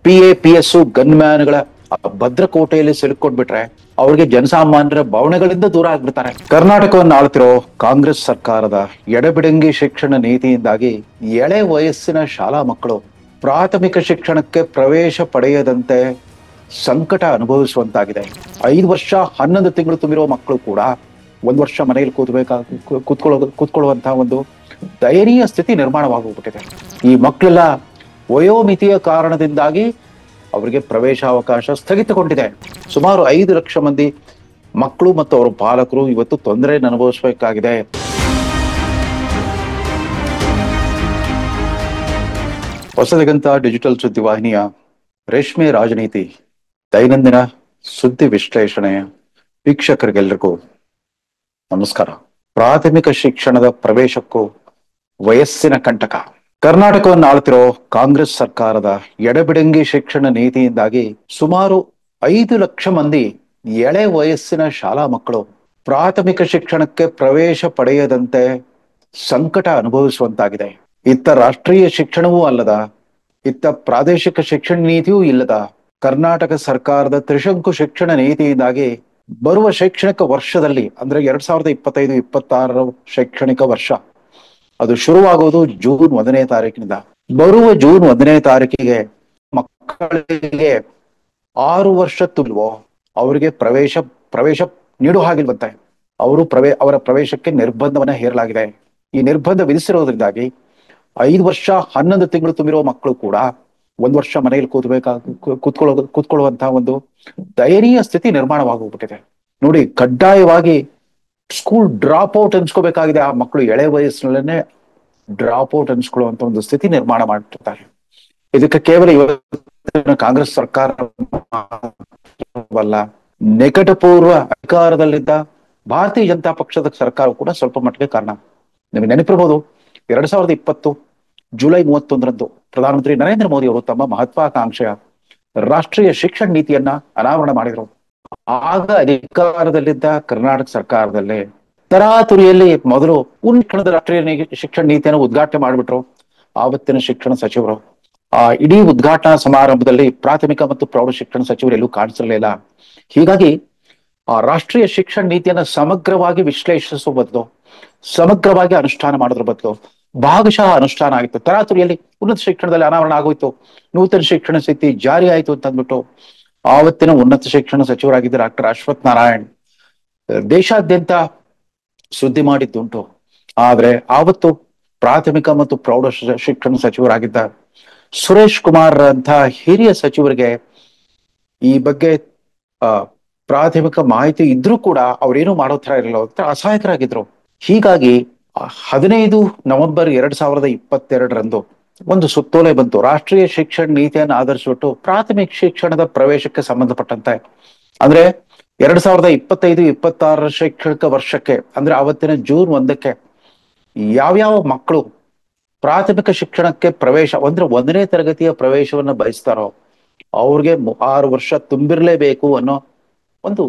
PAPS ಗನ್ಮ್ಯಾನ್ಗಳ ಭದ್ರಕೋಟೆಯಲ್ಲಿ ಸಿಲುಕೊಂಡ್ಬಿಟ್ರೆ ಅವ್ರಿಗೆ ಜನಸಾಮಾನ್ಯರ ಭಾವನೆಗಳಿಂದ ದೂರ ಆಗ್ಬಿಡ್ತಾರೆ. ಕರ್ನಾಟಕವನ್ನು ಆಳ್ತಿರೋ ಕಾಂಗ್ರೆಸ್ ಸರ್ಕಾರದ ಎಡಬಿಡಂಗಿ ಶಿಕ್ಷಣ ನೀತಿಯಿಂದಾಗಿ ಎಳೆ ವಯಸ್ಸಿನ ಶಾಲಾ ಮಕ್ಕಳು ಪ್ರಾಥಮಿಕ ಶಿಕ್ಷಣಕ್ಕೆ ಪ್ರವೇಶ ಪಡೆಯದಂತೆ ಸಂಕಟ ಅನುಭವಿಸುವಂತಾಗಿದೆ. 5 ವರ್ಷ 11 ತಿಂಗಳು ತುಂಬಿರೋ ಮಕ್ಕಳು ಕೂಡ 1 ವರ್ಷ ಮನೆಯಲ್ಲಿ ಕೂತ್ಕೊಳ್ಳುವಂತಹ ಒಂದು ದಯನೀಯ ಸ್ಥಿತಿ ನಿರ್ಮಾಣವಾಗೋಗ್ಬಿಟ್ಟಿದೆ. ಈ ಮಕ್ಕಳೆಲ್ಲ ವಯೋಮಿತಿಯ ಕಾರಣದಿಂದಾಗಿ ಅವರಿಗೆ ಪ್ರವೇಶಾವಕಾಶ ಸ್ಥಗಿತಗೊಂಡಿದೆ. ಸುಮಾರು 5 ಲಕ್ಷ ಮಂದಿ ಮಕ್ಕಳು ಮತ್ತು ಅವರ ಪಾಲಕರು ಇವತ್ತು ತೊಂದರೆಯನ್ನು ಅನುಭವಿಸಬೇಕಾಗಿದೆ. ಹೊಸದಿಗಂತ ಡಿಜಿಟಲ್ ಸುದ್ದಿವಾಹಿನಿಯ ರೇಷ್ಮೆ ರಾಜನೀತಿ ದೈನಂದಿನ ಸುದ್ದಿ ವಿಶ್ಲೇಷಣೆಯ ವೀಕ್ಷಕರಿಗೆಲ್ಲರಿಗೂ ನಮಸ್ಕಾರ. ಪ್ರಾಥಮಿಕ ಶಿಕ್ಷಣದ ಪ್ರವೇಶಕ್ಕೂ ವಯಸ್ಸಿನ ಕಂಟಕ. ಕರ್ನಾಟಕವನ್ನು ಆಳ್ತಿರೋ ಕಾಂಗ್ರೆಸ್ ಸರ್ಕಾರದ ಎಡಬಿಡಂಗಿ ಶಿಕ್ಷಣ ನೀತಿಯಿಂದಾಗಿ ಸುಮಾರು 5 ಲಕ್ಷ ಮಂದಿ ಎಳೆ ವಯಸ್ಸಿನ ಶಾಲಾ ಮಕ್ಕಳು ಪ್ರಾಥಮಿಕ ಶಿಕ್ಷಣಕ್ಕೆ ಪ್ರವೇಶ ಪಡೆಯದಂತೆ ಸಂಕಟ ಅನುಭವಿಸುವಂತಾಗಿದೆ. ಇತ್ತ ರಾಷ್ಟ್ರೀಯ ಶಿಕ್ಷಣವೂ ಅಲ್ಲದ, ಇತ್ತ ಪ್ರಾದೇಶಿಕ ಶಿಕ್ಷಣ ನೀತಿಯೂ ಇಲ್ಲದ ಕರ್ನಾಟಕ ಸರ್ಕಾರದ ತ್ರಿಶಂಕು ಶಿಕ್ಷಣ ನೀತಿಯಿಂದಾಗಿ ಬರುವ ಶೈಕ್ಷಣಿಕ ವರ್ಷದಲ್ಲಿ ಅಂದ್ರೆ 2025-26 ಶೈಕ್ಷಣಿಕ ವರ್ಷ ಅದು ಶುರುವಾಗುವುದು ಜೂನ್ 1ನೇ ತಾರೀಕಿನಿಂದ. ಬರುವ ಜೂನ್ 1ನೇ ತಾರೀಕಿಗೆ ಮಕ್ಕಳಿಗೆ 6 ವರ್ಷ ತುಂಬಿಲ್ವೋ ಅವರಿಗೆ ಪ್ರವೇಶ ನೀಡುವ ಹಾಗಿಲ್ವಂತೆ. ಅವರ ಪ್ರವೇಶಕ್ಕೆ ನಿರ್ಬಂಧವನ್ನ ಹೇರಲಾಗಿದೆ. ಈ ನಿರ್ಬಂಧ ವಿಧಿಸಿರೋದ್ರಿಂದಾಗಿ 5 ವರ್ಷ 11 ತಿಂಗಳು ತುಂಬಿರೋ ಮಕ್ಕಳು ಕೂಡ 1 ವರ್ಷ ಮನೆಯಲ್ಲಿ ಕೂತ್ಕೊಳ್ಳುವಂತಹ ಒಂದು ದಯನೀಯ ಸ್ಥಿತಿ ನಿರ್ಮಾಣವಾಗೋಗ್ಬಿಟ್ಟಿದೆ. ನೋಡಿ, ಕಡ್ಡಾಯವಾಗಿ ಸ್ಕೂಲ್ ಡ್ರಾಪ್ ಔಟ್ ಅನ್ಸ್ಕೋಬೇಕಾಗಿದೆ. ಆ ಮಕ್ಕಳು ಎಳೆ ವಯಸ್ಸಿನಲ್ಲೇ ಡ್ರಾಪ್ ಔಟ್ ಅನ್ಸ್ಕೊಳ್ಳುವಂತ ಒಂದು ಸ್ಥಿತಿ ನಿರ್ಮಾಣ ಮಾಡಿರ್ತಾರೆ. ಇದಕ್ಕೆ ಕೇವಲ ಇವತ್ತಿನ ಕಾಂಗ್ರೆಸ್ ಸರ್ಕಾರವಲ್ಲ, ನಿಕಟಪೂರ್ವ ಅಧಿಕಾರದಲ್ಲಿದ್ದ ಭಾರತೀಯ ಜನತಾ ಪಕ್ಷದ ಸರ್ಕಾರ ಕೂಡ ಸ್ವಲ್ಪ ಮಟ್ಟಿಗೆ ಕಾರಣ. ನಿಮಗೆ ನೆನಪಿರಬಹುದು, 2020 ಜುಲೈ 31ರಂದು ಪ್ರಧಾನಮಂತ್ರಿ ನರೇಂದ್ರ ಮೋದಿ ಅವರು ತಮ್ಮ ಮಹತ್ವಾಕಾಂಕ್ಷೆಯ ರಾಷ್ಟ್ರೀಯ ಶಿಕ್ಷಣ ನೀತಿಯನ್ನ ಅನಾವರಣ ಮಾಡಿದರು. ಆಗ ಅಧಿಕಾರದಲ್ಲಿದ್ದ ಕರ್ನಾಟಕ ಸರ್ಕಾರದಲ್ಲಿ ತರಾತುರಿಯಲ್ಲಿ ಮೊದಲು ಉನ್ನತ ರಾಷ್ಟ್ರೀಯ ಶಿಕ್ಷಣ ನೀತಿಯನ್ನು ಉದ್ಘಾಟನೆ ಮಾಡಿಬಿಟ್ರು ಆವತ್ತಿನ ಶಿಕ್ಷಣ ಸಚಿವರು. ಇಡೀ ಉದ್ಘಾಟನಾ ಸಮಾರಂಭದಲ್ಲಿ ಪ್ರಾಥಮಿಕ ಮತ್ತು ಪ್ರೌಢ ಶಿಕ್ಷಣ ಸಚಿವರು ಎಲ್ಲೂ ಕಾಣಿಸಿರಲಿಲ್ಲ. ಹೀಗಾಗಿ ಆ ರಾಷ್ಟ್ರೀಯ ಶಿಕ್ಷಣ ನೀತಿಯನ್ನ ಸಮಗ್ರವಾಗಿ ವಿಶ್ಲೇಷಿಸುವ ಬದಲು, ಸಮಗ್ರವಾಗಿ ಅನುಷ್ಠಾನ ಮಾಡೋದ್ರ ಬದಲು ಭಾಗಶಃ ಅನುಷ್ಠಾನ ಆಗಿತ್ತು. ತರಾತುರಿಯಲ್ಲಿ ಉನ್ನತ ಶಿಕ್ಷಣದಲ್ಲಿ ಅನಾವರಣ ಆಗೋಯ್ತು, ನೂತನ ಶಿಕ್ಷಣ ನೀತಿ ಜಾರಿ ಆಯ್ತು ಅಂತ ಅಂದ್ಬಿಟ್ಟು ಆವತ್ತಿನ ಉನ್ನತ ಶಿಕ್ಷಣ ಸಚಿವರಾಗಿದ್ದ ಡಾಕ್ಟರ್ ಅಶ್ವಥ್ ನಾರಾಯಣ್ ದೇಶಾದ್ಯಂತ ಸುದ್ದಿ ಮಾಡಿದ್ದುಂಟು. ಆದ್ರೆ ಆವತ್ತು ಪ್ರಾಥಮಿಕ ಮತ್ತು ಪ್ರೌಢ ಶಿಕ್ಷಣ ಸಚಿವರಾಗಿದ್ದ ಸುರೇಶ್ ಕುಮಾರ್ ಅಂತ ಹಿರಿಯ ಸಚಿವರಿಗೆ ಈ ಬಗ್ಗೆ ಪ್ರಾಥಮಿಕ ಮಾಹಿತಿ ಇದ್ರೂ ಕೂಡ ಅವ್ರೇನು ಮಾಡೋ ತರ ಇರಲಿಲ್ಲ, ಅಸಹಾಯಕರಾಗಿದ್ರು. ಹೀಗಾಗಿ 15 ನವೆಂಬರ್ 2022ರಂದು ಒಂದು ಸುತ್ತೋಲೆ ಬಂತು. ರಾಷ್ಟ್ರೀಯ ಶಿಕ್ಷಣ ನೀತಿಯನ್ನು ಆಧರಿಸಿಬಿಟ್ಟು ಪ್ರಾಥಮಿಕ ಶಿಕ್ಷಣದ ಪ್ರವೇಶಕ್ಕೆ ಸಂಬಂಧಪಟ್ಟಂತೆ ಅಂದ್ರೆ 2025-26 ಶೈಕ್ಷಣಿಕ ವರ್ಷಕ್ಕೆ ಅಂದ್ರೆ ಆವತ್ತಿನ ಜೂನ್ 1ಕ್ಕೆ ಯಾವ್ಯಾವ ಮಕ್ಕಳು ಪ್ರಾಥಮಿಕ ಶಿಕ್ಷಣಕ್ಕೆ ಪ್ರವೇಶ ಅಂದ್ರೆ 1ನೇ ತರಗತಿಯ ಪ್ರವೇಶವನ್ನ ಬಯಸ್ತಾರೋ ಅವ್ರಿಗೆ 6 ವರ್ಷ ತುಂಬಿರ್ಲೇಬೇಕು ಅನ್ನೋ ಒಂದು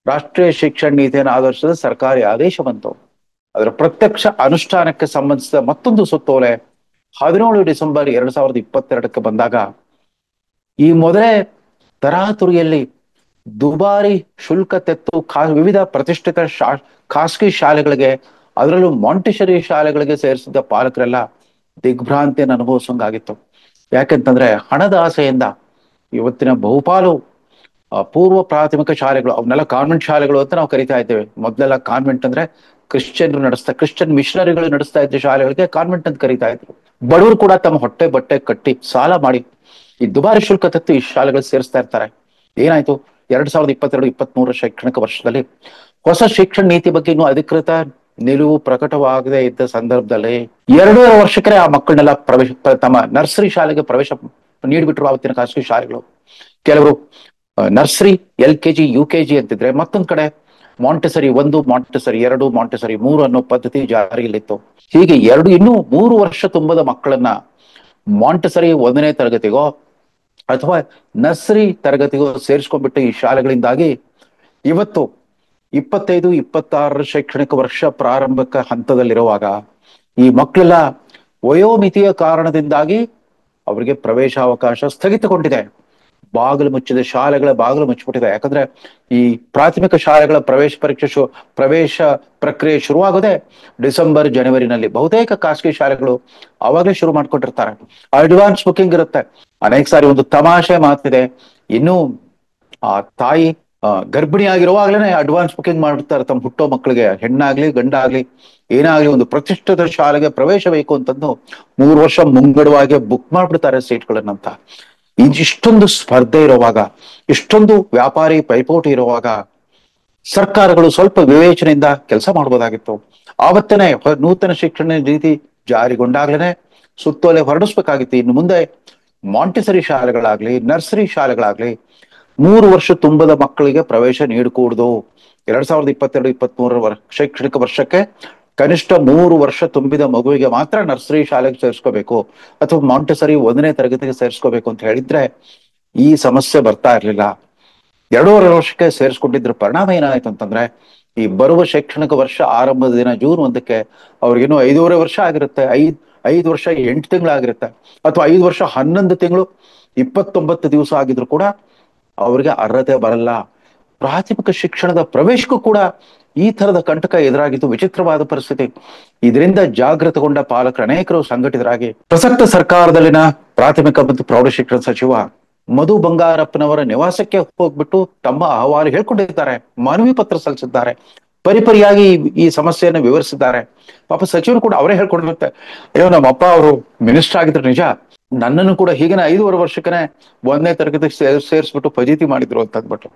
ರಾಷ್ಟ್ರೀಯ ಶಿಕ್ಷಣ ನೀತಿಯನ್ನು ಆಧರಿಸಿದ ಸರ್ಕಾರಿ ಆದೇಶ ಬಂತು. ಅದರ ಪ್ರತ್ಯಕ್ಷ ಅನುಷ್ಠಾನಕ್ಕೆ ಸಂಬಂಧಿಸಿದ ಮತ್ತೊಂದು ಸುತ್ತೋಲೆ 17 ಡಿಸೆಂಬರ್ 2022ಕ್ಕೆ ಬಂದಾಗ ಈ ಮೊದಲೇ ತರಾತುರಿಯಲ್ಲಿ ದುಬಾರಿ ಶುಲ್ಕ ತೆತ್ತು ವಿವಿಧ ಪ್ರತಿಷ್ಠಿತ ಖಾಸಗಿ ಶಾಲೆಗಳಿಗೆ, ಅದರಲ್ಲೂ ಮಾಂಟೆಸರಿ ಶಾಲೆಗಳಿಗೆ ಸೇರಿಸಿದ್ದ ಪಾಲಕರೆಲ್ಲ ದಿಗ್ಭ್ರಾಂತಿಯನ್ನು ಅನುಭವಿಸಂಗಾಗಿತ್ತು. ಯಾಕೆಂತಂದ್ರೆ ಹಣದ ಆಸೆಯಿಂದ ಇವತ್ತಿನ ಬಹುಪಾಲು ಪೂರ್ವ ಪ್ರಾಥಮಿಕ ಶಾಲೆಗಳು, ಅವನ್ನೆಲ್ಲ ಕಾನ್ವೆಂಟ್ ಶಾಲೆಗಳು ಅಂತ ನಾವು ಕರಿತಾ ಇದ್ದೇವೆ. ಮೊದಲೆಲ್ಲ ಕಾನ್ವೆಂಟ್ ಅಂದ್ರೆ ಕ್ರಿಶ್ಚಿಯನ್ ಮಿಷನರಿಗಳು ನಡೆಸ್ತಾ ಇದ್ದ ಶಾಲೆಗಳಿಗೆ ಕಾನ್ವೆಂಟ್ ಅಂತ ಕರಿತಾ ಇದ್ರು. ಬಡವರು ಕೂಡ ತಮ್ಮ ಹೊಟ್ಟೆ ಬಟ್ಟೆ ಕಟ್ಟಿ ಸಾಲ ಮಾಡಿ ಈ ದುಬಾರಿ ಶುಲ್ಕ ತೆತ್ತು ಈ ಶಾಲೆಗಳು ಸೇರಿಸ್ತಾ ಇರ್ತಾರೆ. ಏನಾಯ್ತು, 2022-23 ಶೈಕ್ಷಣಿಕ ವರ್ಷದಲ್ಲಿ ಹೊಸ ಶಿಕ್ಷಣ ನೀತಿ ಬಗ್ಗೆ ಇನ್ನೂ ಅಧಿಕೃತ ನಿಲುವು ಪ್ರಕಟವಾಗದೇ ಇದ್ದ ಸಂದರ್ಭದಲ್ಲಿ 2.5 ವರ್ಷಕ್ಕೆ ಆ ಮಕ್ಕಳನ್ನೆಲ್ಲ ತಮ್ಮ ನರ್ಸರಿ ಶಾಲೆಗೆ ಪ್ರವೇಶ ನೀಡಿಬಿಟ್ರು ಆವತ್ತಿನ ಖಾಸಗಿ ಶಾಲೆಗಳು. ಕೆಲವರು ನರ್ಸರಿ LKG UKG ಅಂತಿದ್ರೆ, ಮತ್ತೊಂದ್ ಕಡೆ ಮಾಂಟೆಸರಿ 1, ಮಾಂಟೆಸರಿ 2, ಮಾಂಟೆಸರಿ 3 ಅನ್ನೋ ಪದ್ಧತಿ ಜಾರಿಯಲ್ಲಿತ್ತು. ಹೀಗೆ ಇನ್ನೂ 3 ವರ್ಷ ತುಂಬದ ಮಕ್ಕಳನ್ನ ಮಾಂಟೆಸರಿ 1ನೇ ತರಗತಿಗೋ ಅಥವಾ ನರ್ಸರಿ ತರಗತಿಗೋ ಸೇರಿಸ್ಕೊಂಡ್ಬಿಟ್ಟು ಈ ಶಾಲೆಗಳಿಂದಾಗಿ ಇವತ್ತು 25-26 ಶೈಕ್ಷಣಿಕ ವರ್ಷ ಪ್ರಾರಂಭಕ ಹಂತದಲ್ಲಿರುವಾಗ ಈ ಮಕ್ಕಳೆಲ್ಲ ವಯೋಮಿತಿಯ ಕಾರಣದಿಂದಾಗಿ ಅವರಿಗೆ ಪ್ರವೇಶಾವಕಾಶ ಸ್ಥಗಿತಗೊಂಡಿದೆ. ಬಾಗಿಲು ಮುಚ್ಚಿದ ಶಾಲೆಗಳ ಬಾಗಿಲು ಮುಚ್ಚಿಬಿಟ್ಟಿದೆ. ಯಾಕಂದ್ರೆ ಈ ಪ್ರಾಥಮಿಕ ಶಾಲೆಗಳ ಪ್ರವೇಶ ಪ್ರಕ್ರಿಯೆ ಶುರುವಾಗೋದೆ ಡಿಸೆಂಬರ್ ಜನವರಿನಲ್ಲಿ. ಬಹುತೇಕ ಖಾಸಗಿ ಶಾಲೆಗಳು ಅವಾಗಲೇ ಶುರು ಮಾಡ್ಕೊಂಡಿರ್ತಾರೆ. ಅಡ್ವಾನ್ಸ್ ಬುಕಿಂಗ್ ಇರುತ್ತೆ. ಅನೇಕ ಸಾರಿ ಒಂದು ತಮಾಷೆ ಮಾತಿದೆ, ಇನ್ನು ಆ ತಾಯಿ ಗರ್ಭಿಣಿ ಆಗಿರುವಾಗ್ಲೇನೆ ಅಡ್ವಾನ್ಸ್ ಬುಕಿಂಗ್ ಮಾಡಿರ್ತಾರೆ ತಮ್ಮ ಹುಟ್ಟೋ ಮಕ್ಕಳಿಗೆ, ಹೆಣ್ಣಾಗ್ಲಿ ಗಂಡಾಗ್ಲಿ ಏನಾಗ್ಲಿ ಒಂದು ಪ್ರತಿಷ್ಠಿತ ಶಾಲೆಗೆ ಪ್ರವೇಶ ಬೇಕು ಅಂತಂದು 3 ವರ್ಷ ಮುಂಗಡವಾಗಿ ಬುಕ್ ಮಾಡ್ಬಿಡ್ತಾರೆ ಸೀಟ್ಗಳನ್ನಂತ. ಇಷ್ಟೊಂದು ಸ್ಪರ್ಧೆ ಇರುವಾಗ, ಇಷ್ಟೊಂದು ವ್ಯಾಪಾರಿ ಪೈಪೋಟಿ ಇರುವಾಗ ಸರ್ಕಾರಗಳು ಸ್ವಲ್ಪ ವಿವೇಚನೆಯಿಂದ ಕೆಲಸ ಮಾಡ್ಬೋದಾಗಿತ್ತು. ಆವತ್ತನೇ ನೂತನ ಶಿಕ್ಷಣ ನೀತಿ ಜಾರಿಗೊಂಡಾಗ್ಲೇನೆ ಸುತ್ತೋಲೆ ಹೊರಡಿಸ್ಬೇಕಾಗಿತ್ತು. ಇನ್ನು ಮುಂದೆ ಮಾಂಟಿಸರಿ ಶಾಲೆಗಳಾಗ್ಲಿ ನರ್ಸರಿ ಶಾಲೆಗಳಾಗ್ಲಿ 3 ವರ್ಷ ತುಂಬದ ಮಕ್ಕಳಿಗೆ ಪ್ರವೇಶ ನೀಡಕೂಡದು. 2022-23 ಶೈಕ್ಷಣಿಕ ವರ್ಷಕ್ಕೆ ಕನಿಷ್ಠ 3 ವರ್ಷ ತುಂಬಿದ ಮಗುವಿಗೆ ಮಾತ್ರ ನರ್ಸರಿ ಶಾಲೆಗೆ ಸೇರಿಸ್ಕೋಬೇಕು ಅಥವಾ ಮಾಂಟಿಸರಿ 1ನೇ ತರಗತಿಗೆ ಸೇರಿಸ್ಕೋಬೇಕು ಅಂತ ಹೇಳಿದ್ರೆ ಈ ಸಮಸ್ಯೆ ಬರ್ತಾ ಇರ್ಲಿಲ್ಲ. 2.5 ವರ್ಷಕ್ಕೆ ಸೇರಿಸ್ಕೊಂಡಿದ್ರ ಪರಿಣಾಮ ಏನಾಯ್ತು ಅಂತಂದ್ರೆ, ಈ ಬರುವ ಶೈಕ್ಷಣಿಕ ವರ್ಷ ಆರಂಭದ ದಿನ ಜೂನ್ 1ಕ್ಕೆ ಅವ್ರಿಗೇನು 5.5 ವರ್ಷ ಆಗಿರುತ್ತೆ, 5 ವರ್ಷ 8 ತಿಂಗಳಾಗಿರುತ್ತೆ, ಅಥವಾ 5 ವರ್ಷ 11 ತಿಂಗಳು 29 ದಿವಸ ಆಗಿದ್ರು ಕೂಡ ಅವ್ರಿಗೆ ಅರ್ಹತೆ ಬರಲ್ಲ. ಪ್ರಾಥಮಿಕ ಶಿಕ್ಷಣದ ಪ್ರವೇಶಕ್ಕೂ ಕೂಡ ಈ ತರದ ಕಂಟಕ ಎದುರಾಗಿದ್ದು ವಿಚಿತ್ರವಾದ ಪರಿಸ್ಥಿತಿ. ಇದರಿಂದ ಜಾಗೃತಗೊಂಡ ಪಾಲಕರು ಅನೇಕರು ಸಂಘಟಿತರಾಗಿ ಪ್ರಸಕ್ತ ಸರ್ಕಾರದಲ್ಲಿನ ಪ್ರಾಥಮಿಕ ಮತ್ತು ಪ್ರೌಢಶಿಕ್ಷಣ ಸಚಿವ ಮಧು ಬಂಗಾರಪ್ಪನವರ ನಿವಾಸಕ್ಕೆ ಹೋಗ್ಬಿಟ್ಟು ತಮ್ಮ ಅಹವಾಲು ಹೇಳ್ಕೊಂಡಿದ್ದಾರೆ, ಮನವಿ ಪತ್ರ ಸಲ್ಲಿಸಿದ್ದಾರೆ, ಪರಿಪರಿಯಾಗಿ ಈ ಸಮಸ್ಯೆಯನ್ನು ವಿವರಿಸಿದ್ದಾರೆ. ಪಾಪ ಸಚಿವರು ಕೂಡ ಅವರೇ ಹೇಳ್ಕೊಂಡಿರುತ್ತೆ, ಅಯ್ಯೋ ನಮ್ಮ ಅಪ್ಪ ಅವರು ಮಿನಿಸ್ಟರ್ ಆಗಿದ್ರು ನಿಜ, ನನ್ನನ್ನು ಕೂಡ ಹೀಗೇನೆ 5.5 ವರ್ಷಕ್ಕನೆ 1ನೇ ತರಗತಿಗೆ ಸೇರಿಸ್ಬಿಟ್ಟು ಫಜೀತಿ ಮಾಡಿದ್ರು ಅಂತ ಅಂದ್ಬಿಟ್ಟು.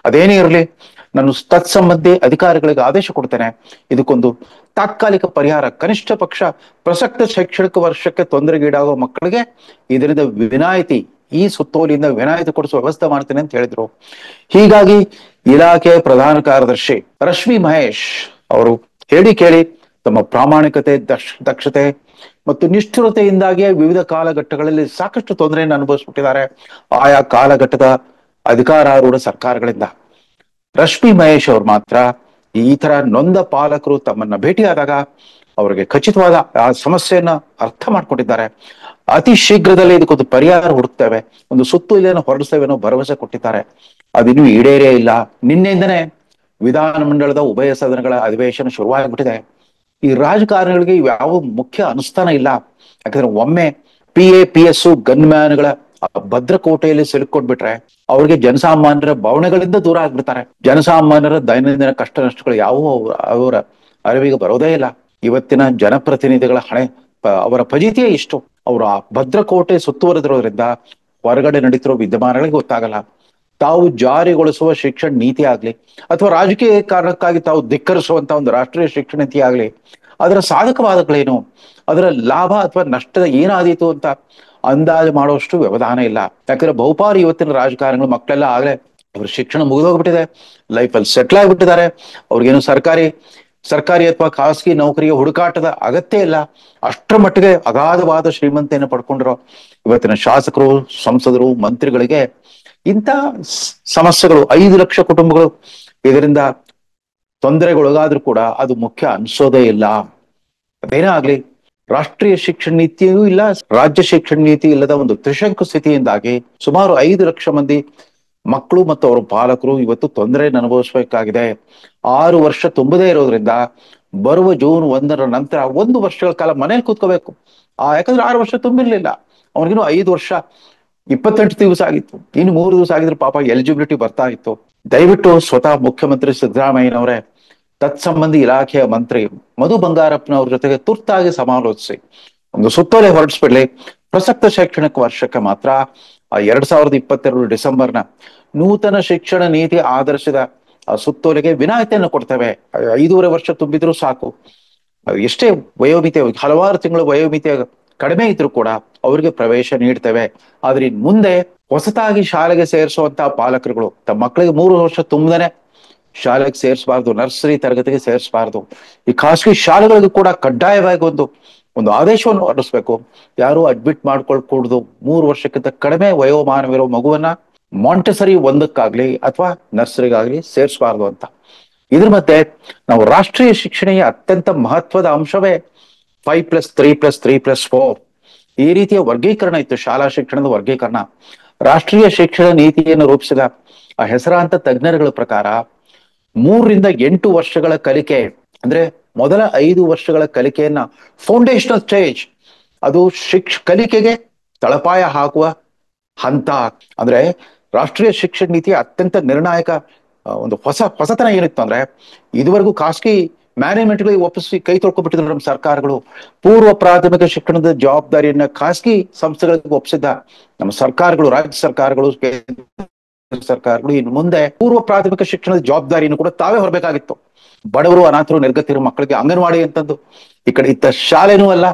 ಅದೇನೇ ಇರಲಿ, ನಾನು ತತ್ಸಂಬಂಧಿ ಅಧಿಕಾರಿಗಳಿಗೆ ಆದೇಶ ಕೊಡ್ತೇನೆ, ಇದಕ್ಕೊಂದು ತಾತ್ಕಾಲಿಕ ಪರಿಹಾರ, ಕನಿಷ್ಠ ಪಕ್ಷ ಪ್ರಸಕ್ತ ಶೈಕ್ಷಣಿಕ ವರ್ಷಕ್ಕೆ ತೊಂದರೆಗೀಡಾಗುವ ಮಕ್ಕಳಿಗೆ ಇದರಿಂದ ವಿನಾಯಿತಿ, ಈ ಸುತ್ತೋಲೆಯಿಂದ ವಿನಾಯಿತಿ ಕೊಡಿಸುವ ವ್ಯವಸ್ಥೆ ಮಾಡ್ತೇನೆ ಅಂತ ಹೇಳಿದ್ರು. ಹೀಗಾಗಿ ಇಲಾಖೆ ಪ್ರಧಾನ ಕಾರ್ಯದರ್ಶಿ ರಶ್ಮಿ ಮಹೇಶ್ ಅವರು ಹೇಳಿ ಕೇಳಿ ತಮ್ಮ ಪ್ರಾಮಾಣಿಕತೆ, ದಕ್ಷತೆ ಮತ್ತು ನಿಷ್ಠುರತೆಯಿಂದಾಗಿಯೇ ವಿವಿಧ ಕಾಲಘಟ್ಟಗಳಲ್ಲಿ ಸಾಕಷ್ಟು ತೊಂದರೆಯನ್ನು ಅನುಭವಿಸ್ಬಿಟ್ಟಿದ್ದಾರೆ ಆಯಾ ಕಾಲಘಟ್ಟದ ಅಧಿಕಾರಾರೂಢ ಸರ್ಕಾರಗಳಿಂದ. ರಶ್ಮಿ ಮಹೇಶ್ ಅವರು ಮಾತ್ರ ಈ ತರ ನೊಂದ ಪಾಲಕರು ತಮ್ಮನ್ನ ಭೇಟಿಯಾದಾಗ ಅವರಿಗೆ ಖಚಿತವಾದ ಆ ಸಮಸ್ಯೆಯನ್ನ ಅರ್ಥ ಮಾಡ್ಕೊಂಡಿದ್ದಾರೆ. ಅತಿ ಶೀಘ್ರದಲ್ಲೇ ಇದಕ್ಕೊಂದು ಪರಿಹಾರ ಹುಡುಕ್ತೇವೆ, ಒಂದು ಸುತ್ತೋಲೆಯನ್ನು ಹೊರಡಿಸ್ತೇವೆ ಅನ್ನೋ ಭರವಸೆ ಕೊಟ್ಟಿದ್ದಾರೆ. ಅದಿನ್ನೂ ಈಡೇರೇ ಇಲ್ಲ. ನಿನ್ನೆಯಿಂದನೇ ವಿಧಾನಮಂಡಲದ ಉಭಯ ಸದನಗಳ ಅಧಿವೇಶನ ಶುರುವಾಗ್ಬಿಟ್ಟಿದೆ. ಈ ರಾಜಕಾರಣಿಗಳಿಗೆ ಯಾವ ಮುಖ್ಯ ಅನುಷ್ಠಾನ ಇಲ್ಲ. ಯಾಕಂದ್ರೆ ಒಮ್ಮೆ PAPS ಗನ್ಮ್ಯಾನ್ಗಳ ಭದ್ರಕೋಟೆಯಲ್ಲಿ ಸಿಲುಕೊಂಡ್ಬಿಟ್ರೆ ಅವ್ರಿಗೆ ಜನಸಾಮಾನ್ಯರ ಭಾವನೆಗಳಿಂದ ದೂರ ಆಗ್ಬಿಡ್ತಾರೆ. ಜನಸಾಮಾನ್ಯರ ದೈನಂದಿನ ಕಷ್ಟ ನಷ್ಟಗಳು ಯಾವುವು ಅವರ ಅರಿವಿಗೆ ಬರೋದೇ ಇಲ್ಲ. ಇವತ್ತಿನ ಜನಪ್ರತಿನಿಧಿಗಳ ಅವರ ಫಜೀತಿಯೇ ಇಷ್ಟು. ಅವರು ಆ ಭದ್ರಕೋಟೆ ಸುತ್ತುವರೆದಿರೋದ್ರಿಂದ ಹೊರಗಡೆ ನಡೀತಿರೋ ವಿದ್ಯಮಾನಗಳಿಗೆ ಗೊತ್ತಾಗಲ್ಲ. ತಾವು ಜಾರಿಗೊಳಿಸುವ ಶಿಕ್ಷಣ ನೀತಿ ಆಗ್ಲಿ ಅಥವಾ ರಾಜಕೀಯ ಕಾರಣಕ್ಕಾಗಿ ತಾವು ಧಿಕ್ಕರಿಸುವಂತ ಒಂದು ರಾಷ್ಟ್ರೀಯ ಶಿಕ್ಷಣ ನೀತಿ ಆಗ್ಲಿ, ಅದರ ಸಾಧಕವಾದಗಳೇನು, ಅದರ ಲಾಭ ಅಥವಾ ನಷ್ಟದ ಏನಾದೀತು ಅಂತ ಅಂದಾಜು ಮಾಡುವಷ್ಟು ವ್ಯವಧಾನ ಇಲ್ಲ. ಯಾಕಂದ್ರೆ ಬಹುಪಾಲು ಇವತ್ತಿನ ರಾಜಕಾರಣಿಗಳು ಮಕ್ಕಳೆಲ್ಲ ಆಗ್ಲೇ ಅವ್ರ ಶಿಕ್ಷಣ ಮುಗಿದೋಗ್ಬಿಟ್ಟಿದೆ, ಲೈಫಲ್ಲಿ ಸೆಟ್ಲ್ ಆಗ್ಬಿಟ್ಟಿದ್ದಾರೆ. ಅವ್ರಿಗೇನು ಸರ್ಕಾರಿ ಅಥವಾ ಖಾಸಗಿ ನೌಕರಿಗೆ ಹುಡುಕಾಟದ ಅಗತ್ಯ ಇಲ್ಲ. ಅಷ್ಟರ ಮಟ್ಟಿಗೆ ಅಗಾಧವಾದ ಶ್ರೀಮಂತೆಯನ್ನು ಪಡ್ಕೊಂಡಿರೋ ಇವತ್ತಿನ ಶಾಸಕರು, ಸಂಸದರು, ಮಂತ್ರಿಗಳಿಗೆ ಇಂಥ ಸಮಸ್ಯೆಗಳು, 5 ಲಕ್ಷ ಕುಟುಂಬಗಳು ಇದರಿಂದ ತೊಂದರೆಗೊಳಗಾದ್ರೂ ಕೂಡ ಅದು ಮುಖ್ಯ ಅನ್ಸೋದೇ ಇಲ್ಲ. ಅದೇನೇ ಆಗ್ಲಿ, ರಾಷ್ಟ್ರೀಯ ಶಿಕ್ಷಣ ನೀತಿಯೂ ಇಲ್ಲ, ರಾಜ್ಯ ಶಿಕ್ಷಣ ನೀತಿ ಇಲ್ಲದ ಒಂದು ತ್ರಿಶಂಕು ಸ್ಥಿತಿಯಿಂದಾಗಿ ಸುಮಾರು 5 ಲಕ್ಷ ಮಂದಿ ಮಕ್ಕಳು ಮತ್ತು ಅವರ ಪಾಲಕರು ಇವತ್ತು ತೊಂದರೆಯನ್ನು ಅನುಭವಿಸಬೇಕಾಗಿದೆ. 6 ವರ್ಷ ತುಂಬದೇ ಇರೋದ್ರಿಂದ ಬರುವ ಜೂನ್ 1ರ ನಂತರ 1 ವರ್ಷಗಳ ಕಾಲ ಮನೇಲಿ ಕೂತ್ಕೋಬೇಕು. ಯಾಕಂದ್ರೆ 6 ವರ್ಷ ತುಂಬಿರ್ಲಿಲ್ಲ, ಅವನಿಗಿನ್ನು 5 ವರ್ಷ 28 ದಿವಸ ಆಗಿತ್ತು, ಇನ್ನು 3 ದಿವಸ ಆಗಿದ್ರೆ ಪಾಪ ಎಲಿಜಿಬಿಲಿಟಿ ಬರ್ತಾ ಇತ್ತು. ದಯವಿಟ್ಟು ಸ್ವತಃ ಮುಖ್ಯಮಂತ್ರಿ ಸಿದ್ದರಾಮಯ್ಯನವರೇ ತತ್ಸಂಬಂಧಿ ಇಲಾಖೆಯ ಮಂತ್ರಿ ಮಧು ಬಂಗಾರಪ್ಪನವ್ರ ಜೊತೆಗೆ ತುರ್ತಾಗಿ ಸಮಾಲೋಚಿಸಿ ಒಂದು ಸುತ್ತೋಲೆ ಹೊರಡಿಸ್ಬಿಡ್ಲಿ. ಪ್ರಸಕ್ತ ಶೈಕ್ಷಣಿಕ ವರ್ಷಕ್ಕೆ ಮಾತ್ರ 2022 ಡಿಸೆಂಬರ್ನ ನೂತನ ಶಿಕ್ಷಣ ನೀತಿ ಆಧರಿಸಿದ ಆ ಸುತ್ತೋಲೆಗೆ ವಿನಾಯಿತಿಯನ್ನು ಕೊಡ್ತೇವೆ. 5.5 ವರ್ಷ ತುಂಬಿದ್ರು ಸಾಕು. ಎಷ್ಟೇ ವಯೋಮಿತಿ, ಹಲವಾರು ತಿಂಗಳು ವಯೋಮಿತಿ ಕಡಿಮೆ ಇದ್ರು ಕೂಡ ಅವರಿಗೆ ಪ್ರವೇಶ ನೀಡ್ತೇವೆ. ಆದ್ರೆ ಇನ್ ಮುಂದೆ ಹೊಸತಾಗಿ ಶಾಲೆಗೆ ಸೇರಿಸುವಂತಹ ಪಾಲಕರುಗಳು ತಮ್ಮ ಮಕ್ಕಳಿಗೆ 3 ವರ್ಷ ತುಂಬದೇನೆ ಶಾಲೆಗೆ ಸೇರಿಸಬಾರ್ದು, ನರ್ಸರಿ ತರಗತಿಗೆ ಸೇರಿಸಬಾರ್ದು. ಈ ಖಾಸಗಿ ಶಾಲೆಗಳಿಗೂ ಕೂಡ ಕಡ್ಡಾಯವಾಗಿ ಒಂದು ಆದೇಶವನ್ನು ಹೊರಡಿಸ್ಬೇಕು. ಯಾರು ಅಡ್ಮಿಟ್ ಮಾಡ್ಕೊಳ್ಕೂಡ್ದು 3 ವರ್ಷಕ್ಕಿಂತ ಕಡಿಮೆ ವಯೋಮಾನವಿರೋ ಮಗುವನ್ನ ಮಾಂಟೆಸರಿ 1ಕ್ಕಾಗ್ಲಿ ಅಥವಾ ನರ್ಸರಿಗಾಗ್ಲಿ ಸೇರಿಸಬಾರ್ದು ಅಂತ. ಇದ್ರ ಮಧ್ಯೆ ನಾವು ರಾಷ್ಟ್ರೀಯ ಶಿಕ್ಷಣೀಯ ಅತ್ಯಂತ ಮಹತ್ವದ ಅಂಶವೇ 5+3+3+4. ಈ ರೀತಿಯ ವರ್ಗೀಕರಣ ಇತ್ತು, ಶಾಲಾ ಶಿಕ್ಷಣದ ವರ್ಗೀಕರಣ. ರಾಷ್ಟ್ರೀಯ ಶಿಕ್ಷಣ ನೀತಿಯನ್ನು ರೂಪಿಸಿದ ಆ ಹೆಸರಾಂತ ತಜ್ಞರುಗಳ ಪ್ರಕಾರ 3 ರಿಂದ 8 ವರ್ಷಗಳ ಕಲಿಕೆ, ಅಂದ್ರೆ ಮೊದಲ 5 ವರ್ಷಗಳ ಕಲಿಕೆಯನ್ನ ಫೌಂಡೇಶನಲ್ ಸ್ಟೇಜ್, ಅದು ಕಲಿಕೆಗೆ ತಳಪಾಯ ಹಾಕುವ ಹಂತ. ಅಂದ್ರೆ ರಾಷ್ಟ್ರೀಯ ಶಿಕ್ಷಣ ನೀತಿಯ ಅತ್ಯಂತ ನಿರ್ಣಾಯಕ ಒಂದು ಹೊಸತನ ಏನಿತ್ತು ಅಂದ್ರೆ, ಇದುವರೆಗೂ ಖಾಸಗಿ ಮ್ಯಾನೇಜ್ಮೆಂಟ್ಗಳಿಗೆ ಒಪ್ಪಿಸಿ ಕೈ ತೊಳ್ಕೊಬಿಟ್ಟಿದ್ರು ನಮ್ಮ ಸರ್ಕಾರಗಳು. ಪೂರ್ವ ಪ್ರಾಥಮಿಕ ಶಿಕ್ಷಣದ ಜವಾಬ್ದಾರಿಯನ್ನ ಖಾಸಗಿ ಸಂಸ್ಥೆಗಳಿಗೆ ಒಪ್ಪಿಸಿದ್ದ ನಮ್ಮ ಸರ್ಕಾರಗಳು, ರಾಜ್ಯ ಸರ್ಕಾರಗಳು, ಕೇಂದ್ರ ಸರ್ಕಾರಗಳು ಇನ್ನು ಮುಂದೆ ಪೂರ್ವ ಪ್ರಾಥಮಿಕ ಶಿಕ್ಷಣದ ಜವಾಬ್ದಾರಿಯನ್ನು ಕೂಡ ತಾವೇ ಹೊರಬೇಕಾಗಿತ್ತು. ಬಡವರು, ಅನಾಥರು, ನಿರ್ಗತಿರು ಮಕ್ಕಳಿಗೆ ಅಂಗನವಾಡಿ ಅಂತಂದು, ಈ ಕಡೆ ಇತ್ತ ಶಾಲೆನೂ ಅಲ್ಲ,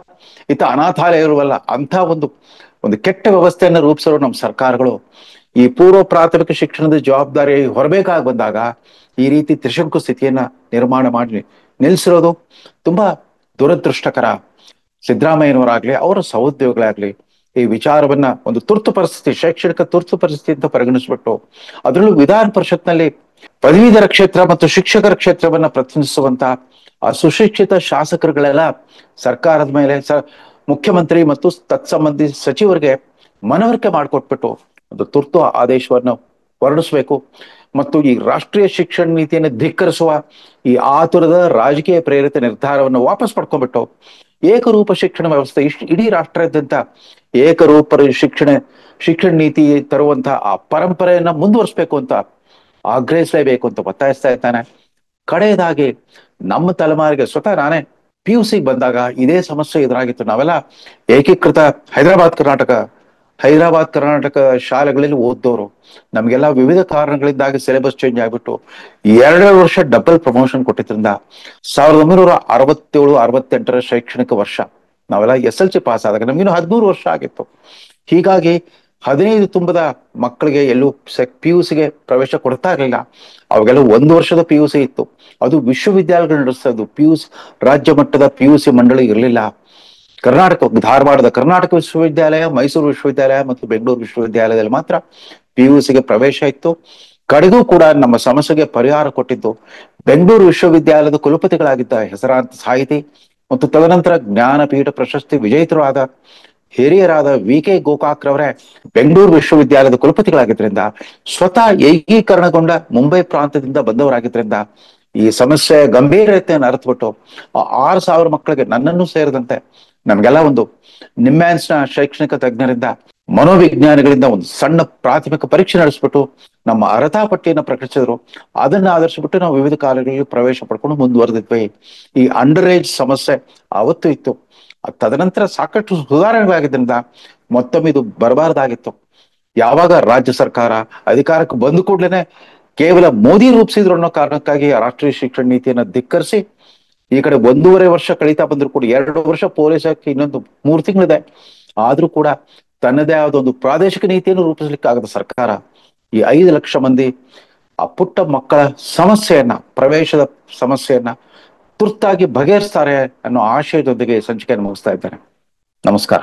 ಇತ್ತ ಅನಾಥಾಲಯರೂ ಅಲ್ಲ, ಅಂತ ಒಂದು ಒಂದು ಕೆಟ್ಟ ವ್ಯವಸ್ಥೆಯನ್ನು ರೂಪಿಸಿರೋ ನಮ್ಮ ಸರ್ಕಾರಗಳು ಈ ಪೂರ್ವ ಪ್ರಾಥಮಿಕ ಶಿಕ್ಷಣದ ಜವಾಬ್ದಾರಿ ಹೊರಬೇಕಾಗಿ ಬಂದಾಗ ಈ ರೀತಿ ತ್ರಿಶಂಕು ಸ್ಥಿತಿಯನ್ನ ನಿರ್ಮಾಣ ಮಾಡಿ ನಿಲ್ಲಿಸಿರೋದು ತುಂಬಾ ದುರದೃಷ್ಟಕರ. ಸಿದ್ದರಾಮಯ್ಯನವರಾಗ್ಲಿ, ಅವರ ಸಹೋದ್ಯೋಗಿಗಳಾಗ್ಲಿ ಈ ವಿಚಾರವನ್ನ ಒಂದು ತುರ್ತು ಪರಿಸ್ಥಿತಿ, ಶೈಕ್ಷಣಿಕ ತುರ್ತು ಪರಿಸ್ಥಿತಿ ಅಂತ ಪರಿಗಣಿಸ್ಬಿಟ್ಟು, ಅದರಲ್ಲೂ ವಿಧಾನ ಪರಿಷತ್ನಲ್ಲಿ ಪದವೀಧರ ಕ್ಷೇತ್ರ ಮತ್ತು ಶಿಕ್ಷಕರ ಕ್ಷೇತ್ರವನ್ನ ಪ್ರತಿನಿಧಿಸುವಂತ ಆ ಸುಶಿಕ್ಷಿತ ಶಾಸಕರುಗಳೆಲ್ಲ ಸರ್ಕಾರದ ಮೇಲೆ ಮುಖ್ಯಮಂತ್ರಿ ಮತ್ತು ತತ್ಸಂಬಂಧಿ ಸಚಿವರಿಗೆ ಮನವರಿಕೆ ಮಾಡಿಕೊಟ್ಬಿಟ್ಟು ಒಂದು ತುರ್ತು ಆದೇಶವನ್ನು ಹೊರಡಿಸಬೇಕು. ಮತ್ತು ಈ ರಾಷ್ಟ್ರೀಯ ಶಿಕ್ಷಣ ನೀತಿಯನ್ನು ಧಿಕ್ಕರಿಸುವ ಈ ಆತುರದ ರಾಜಕೀಯ ಪ್ರೇರಿತ ನಿರ್ಧಾರವನ್ನು ವಾಪಸ್ ಪಡ್ಕೊಂಡ್ಬಿಟ್ಟು ಏಕರೂಪ ಶಿಕ್ಷಣ ವ್ಯವಸ್ಥೆ, ಇಡೀ ರಾಷ್ಟ್ರಾದ್ಯಂತ ಏಕರೂಪ ಶಿಕ್ಷಣ ನೀತಿ ತರುವಂತ ಆ ಪರಂಪರೆಯನ್ನ ಮುಂದುವರಿಸಬೇಕು ಅಂತ ಆಗ್ರಹಿಸಲೇಬೇಕು ಅಂತ ಒತ್ತಾಯಿಸ್ತಾ ಇದ್ದಾನೆ. ಕಡೆಯದಾಗಿ ನಮ್ಮ ತಲೆಮಾರಿಗೆ ಸ್ವತಃ ನಾನೇ PUC ಬಂದಾಗ ಇದೇ ಸಮಸ್ಯೆ ಎದುರಾಗಿತ್ತು. ನಾವೆಲ್ಲ ಏಕೀಕೃತ ಹೈದರಾಬಾದ್ ಕರ್ನಾಟಕ ಶಾಲೆಗಳಲ್ಲಿ ಓದ್ದವರು. ನಮಗೆಲ್ಲ ವಿವಿಧ ಕಾರಣಗಳಿಂದಾಗಿ ಸಿಲೆಬಸ್ ಚೇಂಜ್ ಆಗ್ಬಿಟ್ಟು 2 ವರ್ಷ ಡಬಲ್ ಪ್ರಮೋಷನ್ ಕೊಟ್ಟಿದ್ರಿಂದ 1967-68 ಶೈಕ್ಷಣಿಕ ವರ್ಷ ನಾವೆಲ್ಲ SLC ಪಾಸ್ ಆದಾಗ ನಮ್ಗಿನ್ನು 13 ವರ್ಷ ಆಗಿತ್ತು. ಹೀಗಾಗಿ 15 ತುಂಬದ ಮಕ್ಕಳಿಗೆ ಎಲ್ಲೂ PUCಗೆ ಪ್ರವೇಶ ಕೊಡ್ತಾ ಇರಲಿಲ್ಲ. ಅವಾಗೆಲ್ಲ 1 ವರ್ಷದ PUC ಇತ್ತು, ಅದು ವಿಶ್ವವಿದ್ಯಾಲಯಗಳು ನಡೆಸೋದು. ರಾಜ್ಯ ಮಟ್ಟದ PUC ಮಂಡಳಿ ಇರಲಿಲ್ಲ. ಧಾರವಾಡದ ಕರ್ನಾಟಕ ವಿಶ್ವವಿದ್ಯಾಲಯ, ಮೈಸೂರು ವಿಶ್ವವಿದ್ಯಾಲಯ ಮತ್ತು ಬೆಂಗಳೂರು ವಿಶ್ವವಿದ್ಯಾಲಯದಲ್ಲಿ ಮಾತ್ರ PUCಗೆ ಪ್ರವೇಶ ಇತ್ತು. ಕಡೆಗೂ ಕೂಡ ನಮ್ಮ ಸಮಸ್ಯೆಗೆ ಪರಿಹಾರ ಕೊಟ್ಟಿದ್ದು ಬೆಂಗಳೂರು ವಿಶ್ವವಿದ್ಯಾಲಯದ ಕುಲಪತಿಗಳಾಗಿದ್ದ ಹೆಸರಾಂತ ಸಾಹಿತಿ ಮತ್ತು ತದನಂತರ ಜ್ಞಾನಪೀಠ ಪ್ರಶಸ್ತಿ ವಿಜೇತರಾದ ಹಿರಿಯರಾದ VK ಗೋಕಾಕ್ರವರೇ ಬೆಂಗಳೂರು ವಿಶ್ವವಿದ್ಯಾಲಯದ ಕುಲಪತಿಗಳಾಗಿದ್ರಿಂದ, ಸ್ವತಃ ಏಕೀಕರಣಗೊಂಡ ಮುಂಬೈ ಪ್ರಾಂತ್ಯದಿಂದ ಬಂದವರಾಗಿದ್ರಿಂದ ಈ ಸಮಸ್ಯೆ ಗಂಭೀರತೆಯನ್ನು ಅರಿತುಬಿಟ್ಟು 6,000 ಮಕ್ಕಳಿಗೆ, ನನ್ನನ್ನು ಸೇರಿದಂತೆ ನಮ್ಗೆಲ್ಲ ಒಂದು ನಿಮ್ಯಾನ್ಸ್ನ ಶೈಕ್ಷಣಿಕ ತಜ್ಞರಿಂದ, ಮನೋವಿಜ್ಞಾನಿಗಳಿಂದ ಒಂದು ಸಣ್ಣ ಪ್ರಾಥಮಿಕ ಪರೀಕ್ಷೆ ನಡೆಸ್ಬಿಟ್ಟು ನಮ್ಮ ಅರ್ಹತಾ ಪಟ್ಟಿಯನ್ನು ಪ್ರಕಟಿಸಿದ್ರು. ಅದನ್ನ ಆಧರಿಸಿಬಿಟ್ಟು ನಾವು ವಿವಿಧ ಕಾಲೇಜುಗಳಿಗೆ ಪ್ರವೇಶ ಪಡ್ಕೊಂಡು ಮುಂದುವರೆದಿದ್ವಿ. ಈ ಅಂಡರ್ ಏಜ್ ಸಮಸ್ಯೆ ಅವತ್ತು ಇತ್ತು. ತದನಂತರ ಸಾಕಷ್ಟು ಸುಧಾರಣೆಗಳಾಗಿದ್ದರಿಂದ ಮತ್ತೊಮ್ಮೆ ಇದು ಬರಬಾರ್ದಾಗಿತ್ತು. ಯಾವಾಗ ರಾಜ್ಯ ಸರ್ಕಾರ ಅಧಿಕಾರಕ್ಕೆ ಬಂದ ಕೂಡಲೇ ಕೇವಲ ಮೋದಿ ರೂಪಿಸಿದ್ರು ಅನ್ನೋ ಕಾರಣಕ್ಕಾಗಿ ರಾಷ್ಟ್ರೀಯ ಶಿಕ್ಷಣ ನೀತಿಯನ್ನ ಧಿಕ್ಕರಿಸಿ ಈ ಕಡೆ 1.5 ವರ್ಷ ಕಳೀತಾ ಬಂದ್ರು ಕೂಡ 2 ವರ್ಷ ಪೂರೈಸಕ್ಕೆ ಇನ್ನೊಂದು 3 ತಿಂಗಳಿದೆ. ಆದ್ರೂ ಕೂಡ ತನ್ನದೇ ಆದ ಒಂದು ಪ್ರಾದೇಶಿಕ ನೀತಿಯನ್ನು ರೂಪಿಸ್ಲಿಕ್ಕಾಗದ ಸರ್ಕಾರ ಈ 5 ಲಕ್ಷ ಮಂದಿ ಆ ಪುಟ್ಟ ಮಕ್ಕಳ ಸಮಸ್ಯೆಯನ್ನ, ಪ್ರವೇಶದ ಸಮಸ್ಯೆಯನ್ನ ತುರ್ತಾಗಿ ಬಗೆಹರಿಸ್ತಾರೆ ಅನ್ನೋ ಆಶಯದೊಂದಿಗೆ ಸಂಚಿಕೆಯನ್ನು ಮುಗಿಸ್ತಾ ಇದ್ದೇನೆ. ನಮಸ್ಕಾರ.